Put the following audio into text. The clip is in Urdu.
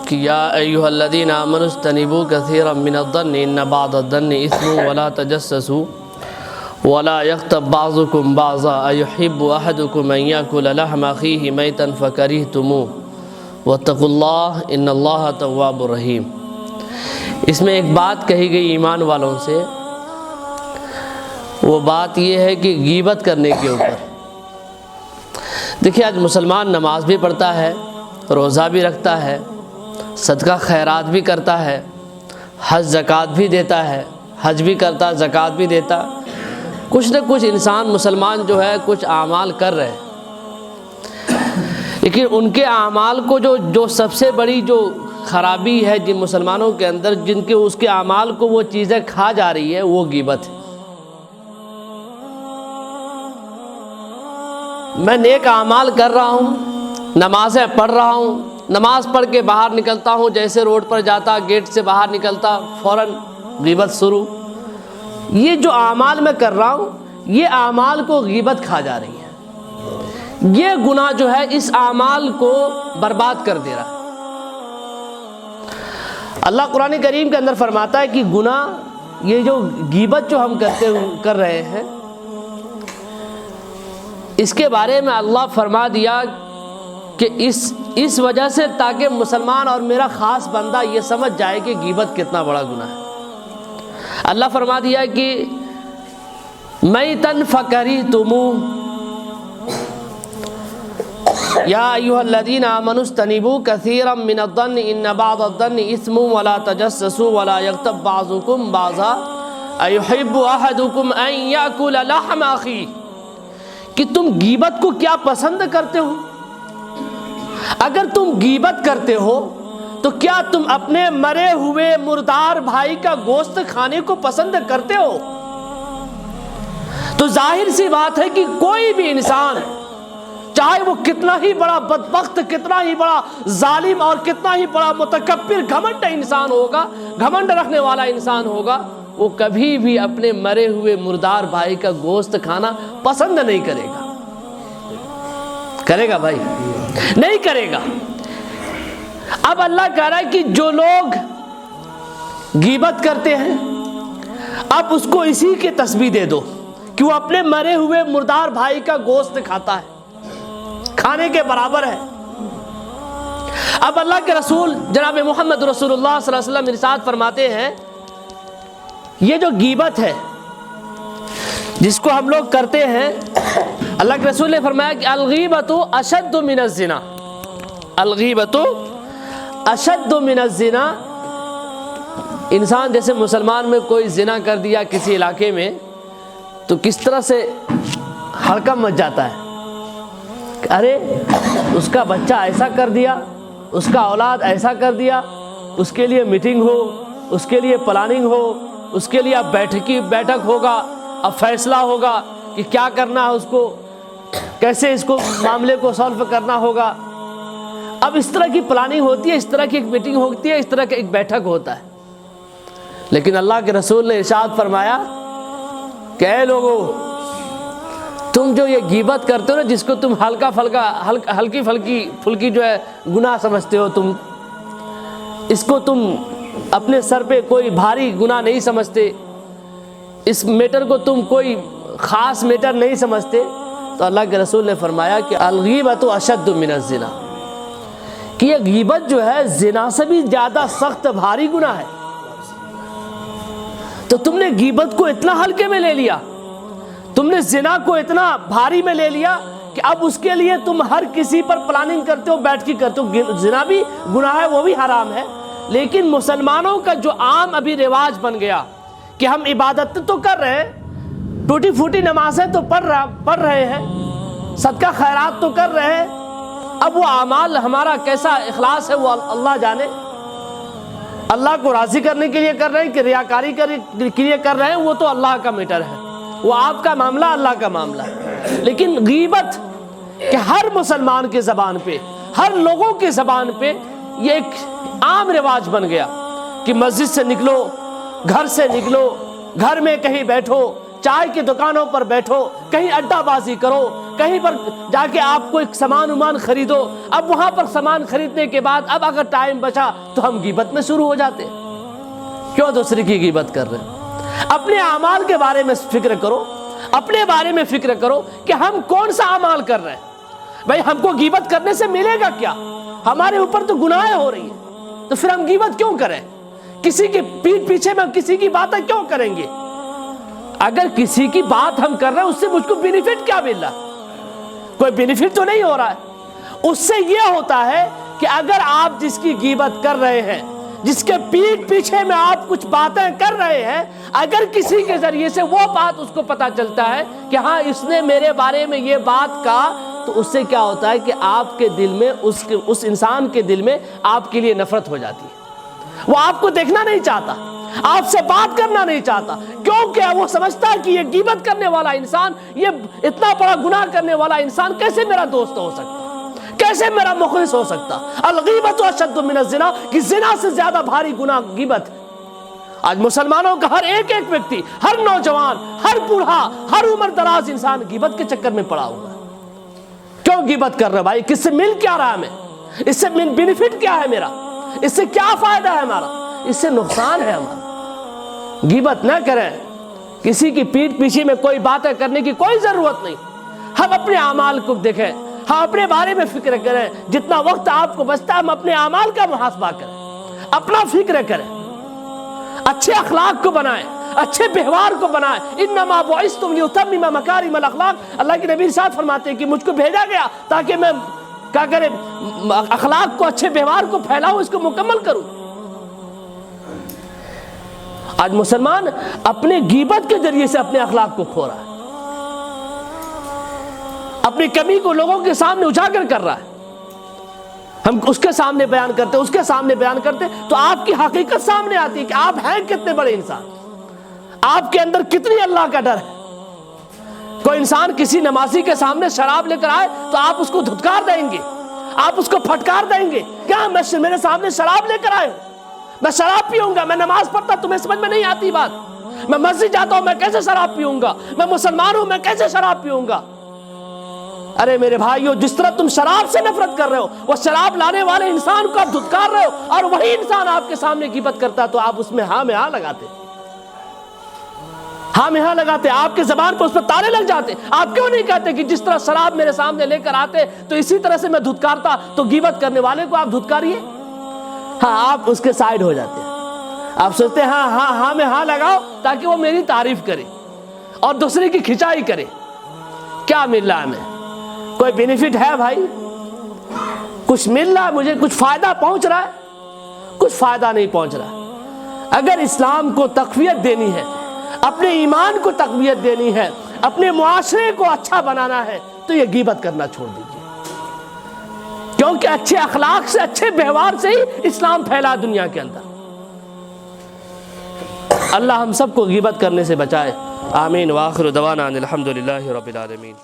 کہ یا ایھا الذین آمنوا اجتنبوا کثیرا من الظن ان بعض الظن اثم ولا تجسسوا ولا یغتب بعضکم بعضا ایحب احدکم ان یاکل لحم اخیہ میتا فکرہتموہ واتقوا اللہ ان اللہ تواب رحیم۔ اس میں ایک بات کہی گئی ایمان والوں سے، وہ بات یہ ہے کہ غیبت کرنے کے اوپر۔ دیکھیے آج مسلمان نماز بھی پڑھتا ہے، روزہ بھی رکھتا ہے، صدقہ خیرات بھی کرتا ہے، حج زکوٰۃ بھی دیتا ہے، حج بھی کرتا، زکوٰۃ بھی دیتا، کچھ نہ کچھ انسان مسلمان جو ہے کچھ اعمال کر رہے ہیں، لیکن ان کے اعمال کو جو سب سے بڑی جو خرابی ہے جن مسلمانوں کے اندر، جن کے اس کے اعمال کو وہ چیزیں کھا جا رہی ہے، وہ غیبت ہے۔ میں نیک اعمال کر رہا ہوں، نمازیں پڑھ رہا ہوں، نماز پڑھ کے باہر نکلتا ہوں، جیسے روڈ پر جاتا گیٹ سے باہر نکلتا فوراً غیبت شروع۔ یہ جو اعمال میں کر رہا ہوں، یہ اعمال کو غیبت کھا جا رہی ہے، یہ گناہ جو ہے اس اعمال کو برباد کر دے رہا ہے۔ اللہ قرآن کریم کے اندر فرماتا ہے کہ گناہ، یہ جو غیبت جو ہم کر رہے ہیں، اس کے بارے میں اللہ فرما دیا کہ اس وجہ سے تاکہ مسلمان اور میرا خاص بندہ یہ سمجھ جائے کہ غیبت کتنا بڑا گناہ ہے۔ اللہ فرما دیا کہ میتن فکرہتموہ یا ایھا الذین آمنوا اجتنبوا کثیرا من الظن ان بعض الظن اثم ولا تجسسوا ولا یغتب بعضکم بعضا ایحب احدکم ان یاکل لحم اخیہ، کہ تم غیبت کو کیا پسند کرتے ہو؟ اگر تم غیبت کرتے ہو تو کیا تم اپنے مرے ہوئے مردار بھائی کا گوشت کھانے کو پسند کرتے ہو؟ تو ظاہر سی بات ہے کہ کوئی بھی انسان، چاہے وہ کتنا ہی بڑا بدبخت، کتنا ہی بڑا ظالم اور کتنا ہی بڑا متکبر گھمنڈ انسان ہوگا، گھمنڈ رکھنے والا انسان ہوگا، وہ کبھی بھی اپنے مرے ہوئے مردار بھائی کا گوشت کھانا پسند نہیں کرے گا۔ کرے گا بھائی؟ نہیں کرے گا۔ اب اللہ کہہ رہا ہے کہ جو لوگ غیبت کرتے ہیں، اب اس کو اسی کی تسبیح دے دو کہ وہ اپنے مرے ہوئے مردار بھائی کا گوشت کھاتا ہے، کھانے کے برابر ہے۔ اب اللہ کے رسول جناب محمد رسول اللہ صلی اللہ علیہ وسلم ارشاد فرماتے ہیں، یہ جو غیبت ہے جس کو ہم لوگ کرتے ہیں، اللہ کے رسول نے فرمایا کہ الغیبۃ اشد من الزنا، الغیبۃ اشد من الزنا۔ انسان جیسے مسلمان میں کوئی زنا کر دیا کسی علاقے میں تو کس طرح سے ہڑکم مچ جاتا ہے، ارے اس کا بچہ ایسا کر دیا، اس کا اولاد ایسا کر دیا، اس کے لیے میٹنگ ہو، اس کے لیے پلاننگ ہو، اس کے لیے اب بیٹھک ہوگا، اب فیصلہ ہوگا کہ کیا کرنا ہے، اس کو کیسے اس کو معاملے کو سالو کرنا ہوگا۔ اب اس طرح کی پلاننگ ہوتی ہے، اس طرح کی ایک میٹنگ ہوتی ہے، اس طرح کا ایک بیٹھک ہوتا ہے۔ لیکن اللہ کے رسول نے ارشاد فرمایا کہ اے لوگو، تم جو یہ غیبت کرتے ہو نا، جس کو تم ہلکی پھلکی جو ہے گناہ سمجھتے ہو، تم اس کو تم اپنے سر پہ کوئی بھاری گناہ نہیں سمجھتے، اس میٹر کو تم کوئی خاص میٹر نہیں سمجھتے، تو اللہ کے رسول نے فرمایا کہ الغیبۃ اشد من الزنا، کہ یہ غیبت جو ہے زنا سے بھی زیادہ سخت بھاری گناہ ہے۔ تو تم نے غیبت کو اتنا ہلکے میں لے لیا، تم نے زنا کو اتنا بھاری میں لے لیا کہ اب اس کے لیے تم ہر کسی پر پلاننگ کرتے ہو، بیٹھ کے کرتے ہو۔ زنا بھی گناہ ہے، وہ بھی حرام ہے، لیکن مسلمانوں کا جو عام ابھی رواج بن گیا کہ ہم عبادت تو کر رہے ہیں، ٹوٹی پھوٹی نمازیں تو پڑھ رہے ہیں، صدقہ خیرات تو کر رہے ہیں، اب وہ اعمال ہمارا کیسا اخلاص ہے وہ اللہ جانے۔ اللہ کو راضی کرنے کے لیے کر رہے ہیں کہ ریاکاری کے لیے کر رہے ہیں، وہ تو اللہ کا میٹر ہے، وہ آپ کا معاملہ، اللہ کا معاملہ ہے۔ لیکن غیبت کہ ہر مسلمان کے زبان پہ، ہر لوگوں کے زبان پہ یہ ایک عام رواج بن گیا کہ مسجد سے نکلو، گھر سے نکلو، گھر میں کہیں بیٹھو، چائے کی دکانوں پر بیٹھو، کہیں اڈا بازی کرو، کہیں پر جا کے آپ کو ایک سامان خریدو، اب وہاں پر سامان خریدنے کے بعد اب اگر ٹائم بچا تو ہم غیبت میں شروع ہو جاتے ہیں۔ کیوں دوسرے کی غیبت کر رہے ہیں؟ اپنے اعمال کے بارے میں فکر کرو، اپنے بارے میں فکر کرو کہ ہم کون سا اعمال کر رہے ہیں۔ بھائی ہم کو غیبت کرنے سے ملے گا کیا؟ ہمارے اوپر تو گناہیں ہو رہی ہیں، تو پھر ہم غیبت کیوں کریں؟ کسی کی پیٹھ پیچھے میں کسی کی باتیں کیوں کریں گے؟ اگر کسی کی بات ہم کر رہے ہیں اس سے مجھ کو بینیفٹ کیا مل رہا؟ کوئی بینیفٹ تو نہیں ہو رہا ہے۔ اس سے یہ ہوتا ہے کہ اگر آپ جس کی غیبت کر رہے ہیں، جس کے پیٹھ پیچھے میں آپ کچھ باتیں کر رہے ہیں، اگر کسی کے ذریعے سے وہ بات اس کو پتا چلتا ہے کہ ہاں اس نے میرے بارے میں یہ بات کہا، تو اس سے کیا ہوتا ہے کہ آپ کے دل میں اس انسان کے دل میں آپ کے لیے نفرت ہو جاتی ہے۔ وہ آپ کو دیکھنا نہیں چاہتا، آپ سے بات کرنا نہیں چاہتا، کیونکہ وہ سمجھتا ہے کہ یہ غیبت کرنے والا انسان، یہ اتنا بڑا گناہ کرنے والا انسان کیسے میرا دوست ہو سکتا، کیسے میرا مخلص ہو سکتا۔ الغیبت اشد من الزنا، کہ زنا سے زیادہ بھاری گناہ غیبت ہے۔ آج مسلمانوں کا ہر ایک ویکتی، ہر نوجوان، ہر بوڑھا، ہر عمر دراز انسان غیبت کے چکر میں پڑا ہوا ہے۔ کیوں غیبت کر رہے بھائی؟ کس سے مل کیا رہا ہمیں؟ اس سے بینیفٹ کیا ہے میرا؟ اس سے کیا فائدہ ہے ہمارا؟ اس سے نقصان ہے ہمارا۔ غیبت نہ کریں، کسی کی پیٹھ پیچھے میں کوئی باتیں کرنے کی کوئی ضرورت نہیں۔ ہم اپنے اعمال کو دیکھیں، ہم اپنے بارے میں فکر کریں، جتنا وقت آپ کو بچتا ہے ہم اپنے اعمال کا محاسبہ کریں، اپنا فکر کریں، اچھے اخلاق کو بنائیں، اچھے ویوہار کو بنائیں۔ انما بعثتم لیتمم مکارم الاخلاق، اللہ کے نبی ارشاد فرماتے ہیں کہ مجھ کو بھیجا گیا تاکہ میں کیا کرے، اخلاق کو، اچھے ویوہار کو پھیلاؤں، اس کو مکمل کروں۔ آج مسلمان اپنے غیبت کے ذریعے سے اپنے اخلاق کو کھو رہا ہے، اپنی کمی کو لوگوں کے سامنے اجاگر کر رہا ہے۔ ہم اس کے سامنے بیان کرتے، اس کے سامنے بیان کرتے تو آپ کی حقیقت سامنے آتی ہے کہ آپ ہیں کتنے بڑے انسان، آپ کے اندر کتنی اللہ کا ڈر ہے۔ کوئی انسان کسی نمازی کے سامنے شراب لے کر آئے تو آپ اس کو دھتکار دیں گے، آپ اس کو پھٹکار دیں گے، کیا میرے سامنے شراب لے کر آئے ہو، میں شراب پیوں گا، میں نماز پڑھتا تمہیں سمجھ میں نہیں آتی بات، میں مسجد جاتا ہوں میں کیسے شراب پیوں گا، میں مسلمان ہوں میں کیسے شراب پیوں گا۔ ارے میرے بھائیو، جس طرح تم شراب سے نفرت کر رہے ہو، وہ شراب لانے والے انسان کو آپ دھتکار رہے ہو، اور وہی انسان آپ کے سامنے غیبت کرتا تو آپ اس میں ہاں میں ہاں لگاتے، ہاں میں ہاں لگاتے، آپ کے زبان پر اس پر تالے لگ جاتے۔ آپ کیوں نہیں کہتے کہ جس طرح شراب میرے سامنے لے کر آتے تو اسی طرح سے میں دھتکارتا، تو غیبت کرنے والے کو آپ دھتکاریے۔ ہاں آپ اس کے سائیڈ ہو جاتے ہیں، آپ سوچتے ہیں ہاں میں ہاں لگاؤ تاکہ وہ میری تعریف کرے اور دوسرے کی کھچائی کرے۔ کیا مل رہا ہے ہمیں؟ کوئی بینیفٹ ہے بھائی؟ کچھ مل رہا ہے مجھے؟ کچھ فائدہ پہنچ رہا ہے؟ کچھ فائدہ نہیں پہنچ رہا۔ اگر اسلام کو تقویت دینی ہے، اپنے ایمان کو تقویت دینی ہے، اپنے معاشرے کو اچھا بنانا ہے، تو یہ غیبت کرنا چھوڑ دیجیے، کیونکہ اچھے اخلاق سے، اچھے ویوہار سے ہی اسلام پھیلا دنیا کے اندر۔ اللہ ہم سب کو غیبت کرنے سے بچائے، آمین۔ وآخر دعوانا ان الحمد للہ رب العالمین۔